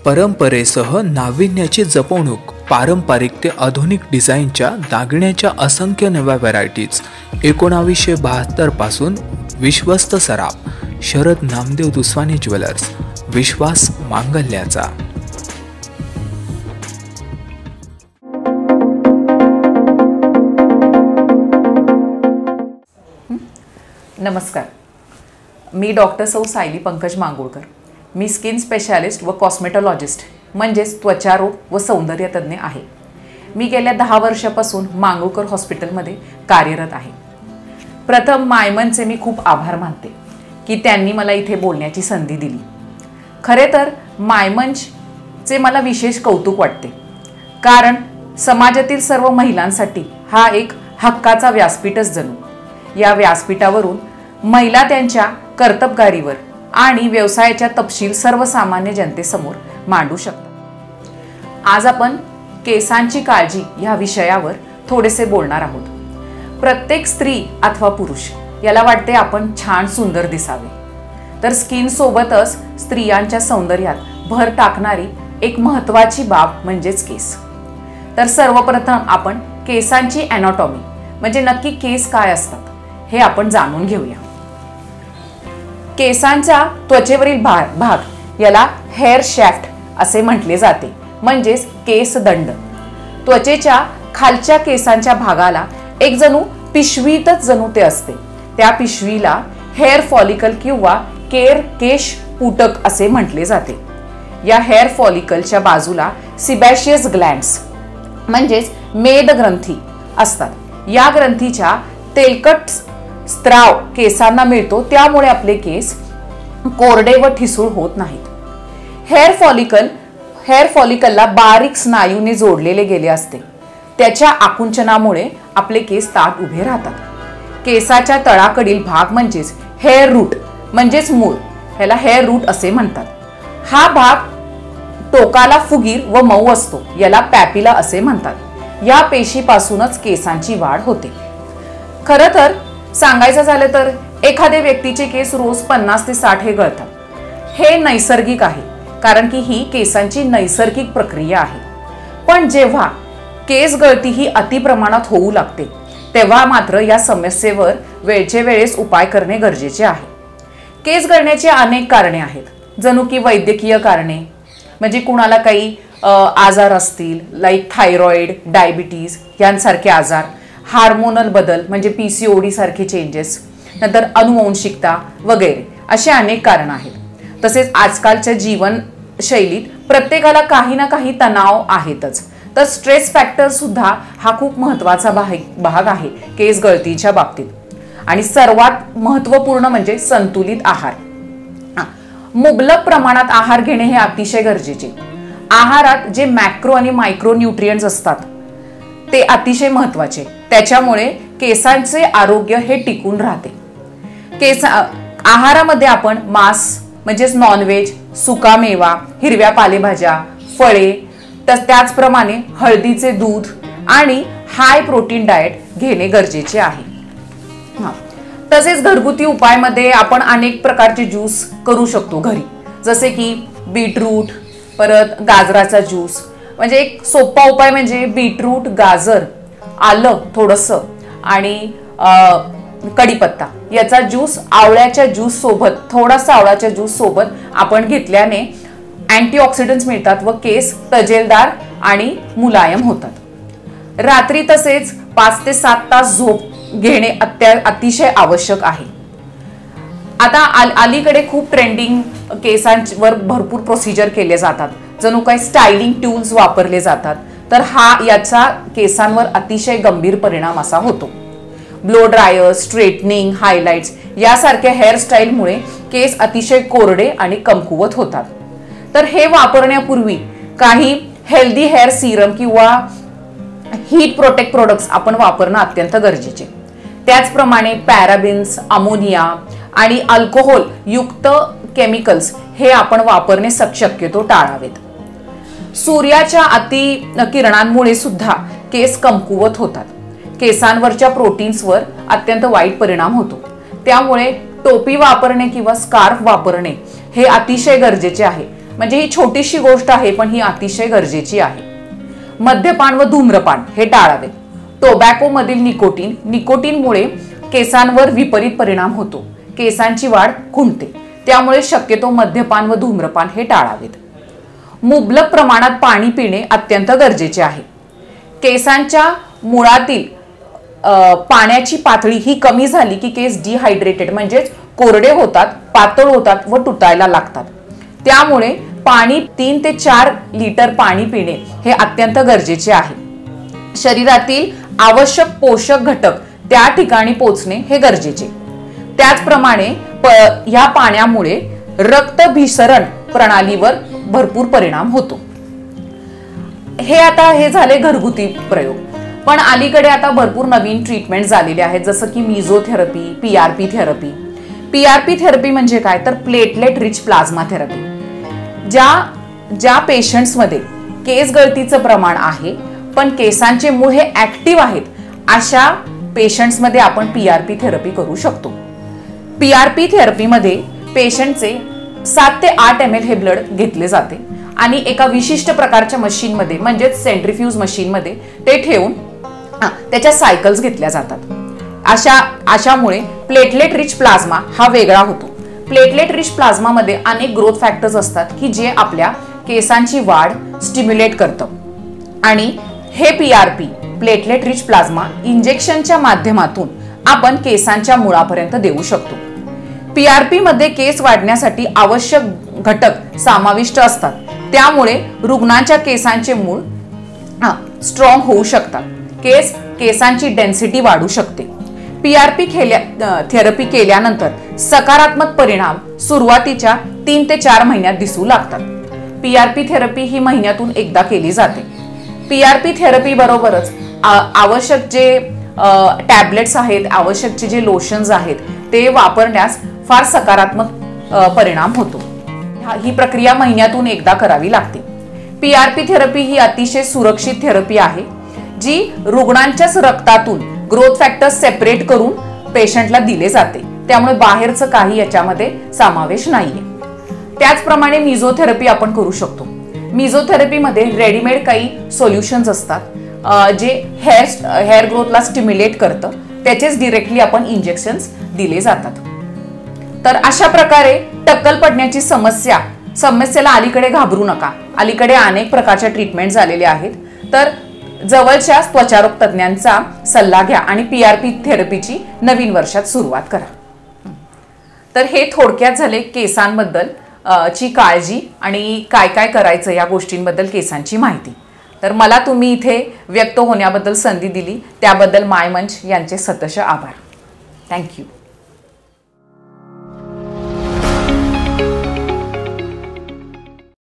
परंपरेसह नाविन्याची जपवणूक, पारंपरिक ते आधुनिक डिझाईनच्या दागिन्याच्या असंख्य नव्या व्हरायटीज 1972 पासून विश्वस्त सराफ. शरद नामदेव दुस्वानी ज्वेलर्स, विश्वास मांगल्याचा. नमस्कार, मी डॉक्टर सौ सायली पंकज मांगोळकर. मी स्किन स्पेशालिस्ट व कॉस्मेटॉलॉजिस्ट म्हणजेच त्वचारोग व सौंदर्य तज्ज्ञ आहे. मी गेल्या 10 वर्षापासून मांगोळकर हॉस्पिटलमध्ये कार्यरत आहे. प्रथम मायमनचे मी खूप आभार मानते की त्यांनी मला इथे बोलण्याची संधी दिली. खरे तर मायमनचे मला विशेष कौतुक वाटते, कारण समाजातील सर्व महिलांसाठी हा एक हक्काचा व्यासपीठच जणू. या व्यासपीठावरून महिला त्यांच्या कर्तबगारीवर आणि व्यवसायाच्या तपशील सर्वसामान्य जनतेसमोर मांडू शकतात. आज आपण केसांची काळजी या विषयावर थोडेसे बोलणार आहोत. प्रत्येक स्त्री अथवा पुरुष याला वाटते आपण छान सुंदर दिसावे, तर स्किन सोबतच स्त्रियांच्या सौंदर्यात भर टाकणारी एक महत्त्वाची बाब म्हणजेच केस. तर सर्वप्रथम आपण केसांची ॲनाटॉमी म्हणजे नक्की केस काय असतात हे आपण जाणून घेऊया. केसांचा त्वचेवरील भाग याला हेअर शॅफ्ट असे म्हटले जाते, म्हणजेच केस दंड. त्वचेच्या खालच्या केसांच्या भागाला एक जणू पिशवीतच जणू ते असते. त्या पिशवीला हेअर फॉलिकल किंवा केश पुटक असे म्हटले जाते. या हेअर फॉलिकलच्या बाजूला सिबॅशियस ग्लँड्स म्हणजेच मेद ग्रंथी असतात. या ग्रंथीच्या तेलकट स्त्राव केसांना मिळतो, त्यामुळे आपले केस कोरडे व ठिसूळ होत नाहीत. हेअर फॉलिकलला बारीक स्नायूने जोडलेले गेले असते. त्याच्या आकुंचनामुळे आपले केस ताठ उभे राहतात. केसाच्या तळाकडील भाग म्हणजेच हेअर रूट म्हणजेच मूळ, ह्याला हेअर रूट असे म्हणतात. हा भाग टोकाला फुगीर व मऊ असतो, याला पॅपिला असे म्हणतात. या पेशीपासूनच केसांची वाढ होते. खरं तर सांगायचं झालं तर एखाद्या व्यक्तीचे केस रोज 50 ते 60 हे गळतात. हे नैसर्गिक आहे, कारण की ही केसांची नैसर्गिक प्रक्रिया आहे. पण जेव्हा केस गळती ही अतिप्रमाणात होऊ लागते, तेव्हा मात्र या समस्येवर वेळचे वेळेस उपाय करणे गरजेचे आहे. केस गळण्याची अनेक कारणे आहेत, जणू की वैद्यकीय कारणे म्हणजे कुणाला काही आजार असतील, लाईक थायरॉइड, डायबिटीज यांसारखे आजार, हार्मोनल बदल म्हणजे PCOD सारखे चेंजेस, नंतर अनुवंशिकता वगैरे असे अनेक कारण आहेत. तसेच आजकालच्या जीवनशैलीत प्रत्येकाला काही ना काही तणाव आहेतच, तर स्ट्रेस फॅक्टर सुद्धा हा खूप महत्त्वाचा भाग आहे केस गळतीच्या बाबतीत. आणि सर्वात महत्त्वपूर्ण म्हणजे संतुलित आहार. मुबलक प्रमाणात आहार घेणे हे अतिशय गरजेचे. आहारात जे मॅक्रो आणि मायक्रो न्यूट्रिएंट्स असतात ते अतिशय महत्त्वाचे. त्याच्यामुळे केसांचे आरोग्य हे टिकून राहते. आहारामध्ये आपण मांस म्हणजेच नॉनव्हेज, सुकामेवा, हिरव्या पालेभाज्या, फळे, त्याचप्रमाणे हळदीचे दूध आणि हाय प्रोटीन डाएट घेणे गरजेचे आहे. तसेच घरगुती उपायामध्ये आपण अनेक प्रकारचे ज्यूस करू शकतो घरी, जसे की बीटरूट, परत गाजराचा ज्यूस. म्हणजे एक सोपा उपाय म्हणजे बीटरूट, गाजर, आलं थोडंसं आणि कढीपत्ता याचा ज्यूस आवळ्याच्या ज्यूस सोबत, थोडासा आवळ्याच्या ज्यूस सोबत आपण घेतल्याने अँटीऑक्सिडंट्स मिळतात व केस तजेलदार आणि मुलायम होतात. रात्री तसेच 5 ते 7 तास झोप घेणे अतिशय आवश्यक आहे. आता अलीकडे खूप ट्रेंडिंग केसांवर भरपूर प्रोसिजर केले जातात, जणू काही स्टायलिंग टूल्स वापरले जातात, तर याचा केसांवर अतिशय गंभीर परिणाम असा होतो. ब्लो ड्रायर, स्ट्रेटनिंग, हायलाइट्स यासारख्या हेअरस्टाईलमुळे केस अतिशय कोरडे आणि कमकुवत होतात. तर हे वापरण्यापूर्वी काही हेल्दी हेअर सिरम किंवा हीट प्रोटेक्ट प्रोडक्ट्स आपण वापरणं अत्यंत गरजेचे. त्याचप्रमाणे पॅराबिन्स, अमोनिया आणि अल्कोहोल युक्त केमिकल्स हे आपण वापरणे शक्यतो टाळावेत. सूर्याच्या अतिकिरणांमुळे सुद्धा केस कमकुवत होतात. केसांवरच्या प्रोटीन्सवर अत्यंत वाईट परिणाम होतो. त्यामुळे टोपी वापरणे किंवा स्कार्फ वापरणे हे अतिशय गरजेचे आहे. म्हणजे ही छोटीशी गोष्ट आहे, पण ही अतिशय गरजेची आहे. मद्यपान व धूम्रपान हे टाळावे. टोबॅको मधील निकोटीनमुळे केसांवर विपरीत परिणाम होतो. केसांची वाढ खुंटते. त्यामुळे शक्यतो मद्यपान व धूम्रपान हे टाळावेत. मुबलक प्रमाणात पाणी पिणे अत्यंत गरजेचे आहे. केसांच्या मुळातील पाण्याची पातळी ही कमी झाली की केस डिहायड्रेटेड म्हणजेच कोरडे होतात, पातळ होतात व तुटायला लागतात. त्यामुळे पाणी 3 ते 4 लिटर पाणी पिणे हे अत्यंत गरजेचे आहे. शरीरातील आवश्यक पोषक घटक त्या ठिकाणी पोचणे हे गरजेचे. त्याचप्रमाणे या पाण्यामुळे रक्तभिसरण प्रणालीवर भरपूर परिणाम होतो. हे झाले घरगुती प्रयोग. पण अलीकडे आता भरपूर नवीन ट्रीटमेंट झालेले आहेत, जसं की मिझोथेरपी, पीआरपी थेरपी. पीआरपी थेरपी म्हणजे काय तर प्लेटलेट रिच प्लाझ्मा थेरपी. ज्या पेशंट्समध्ये केस गळतीचं प्रमाण आहे पण केसांचे मूळ हे ऍक्टिव्ह आहेत, अशा पेशंट्समध्ये आपण पीआरपी थेरपी करू शकतो. पीआरपी थेरपीमध्ये पेशंटचे 7 ते 8 ml हे ब्लड घेतले जाते आणि एका विशिष्ट प्रकारच्या मशीनमध्ये म्हणजेच सेंट्रीफ्यूज मशीनमध्ये ते ठेवून त्याच्या सायकल्स घेतल्या जातात. अशामुळे प्लेटलेट रिच प्लाझ्मा हा वेगळा होतो. प्लेटलेट रिच प्लाझ्मामध्ये अनेक ग्रोथ फॅक्टर्स असतात की जे आपल्या केसांची वाढ स्टिम्युलेट करतं. आणि हे पीआरपी प्लेटलेट रिच प्लाझ्मा इंजेक्शनच्या माध्यमातून आपण केसांच्या मुळापर्यंत देऊ शकतो. पीआरपी मध्ये केस वाढण्यासाठी आवश्यक घटक समाविष्ट असतात. त्यामुळे रुग्णांच्या केसांचे मूळ स्ट्रॉंग होऊ शकतात. केसांची डेन्सिटी वाढू शकते. पीआरपी थेरपी केल्यानंतर सकारात्मक परिणाम सुरुवातीच्या 3 ते 4 महिन्यात दिसू लागतात. पीआरपी थेरपी ही महिन्यातून एकदा केली जाते. पीआरपी थेरपी बरोबरच आवश्यक जे टॅबलेट्स आहेत, आवश्यकचे जे लोशन्स आहेत ते वापरण्यास फार सकारात्मक परिणाम होतो. ही प्रक्रिया महिन्यातून एकदा करावी लागते. पीआरपी थेरपी ही अतिशय सुरक्षित थेरपी आहे जी रुग्णांच्याच रक्तातून ग्रोथ फॅक्टर सेपरेट करून पेशंटला दिले जाते. त्यामुळे बाहेरचं काही याच्यामध्ये समावेश नाहीये. त्याचप्रमाणे मिझोथेरपी आपण करू शकतो. मिझोथेरपीमध्ये रेडीमेड काही सोल्युशन्स असतात जे हेअर ग्रोथला स्टिम्युलेट करतं. त्याचेच डिरेक्टली आपण इंजेक्शन्स दिले जातात. तर अशा प्रकारे टक्कल पडण्याची समस्येला अलीकडे घाबरू नका. अलीकडे अनेक प्रकारच्या ट्रीटमेंट झालेल्या आहेत. तर जवळच्या त्वचारोग तज्ञांचा सल्ला घ्या आणि पीआरपी थेरपीची नवीन वर्षात सुरुवात करा. तर हे थोडक्यात झाले केसांबद्दल ची काळजी आणि काय काय करायचं या गोष्टींबद्दल केसांची माहिती. तर मला तुम्ही इथे व्यक्त होण्याबद्दल संधी दिली त्याबद्दल माय मंच यांचे सतत आभार. थँक्यू.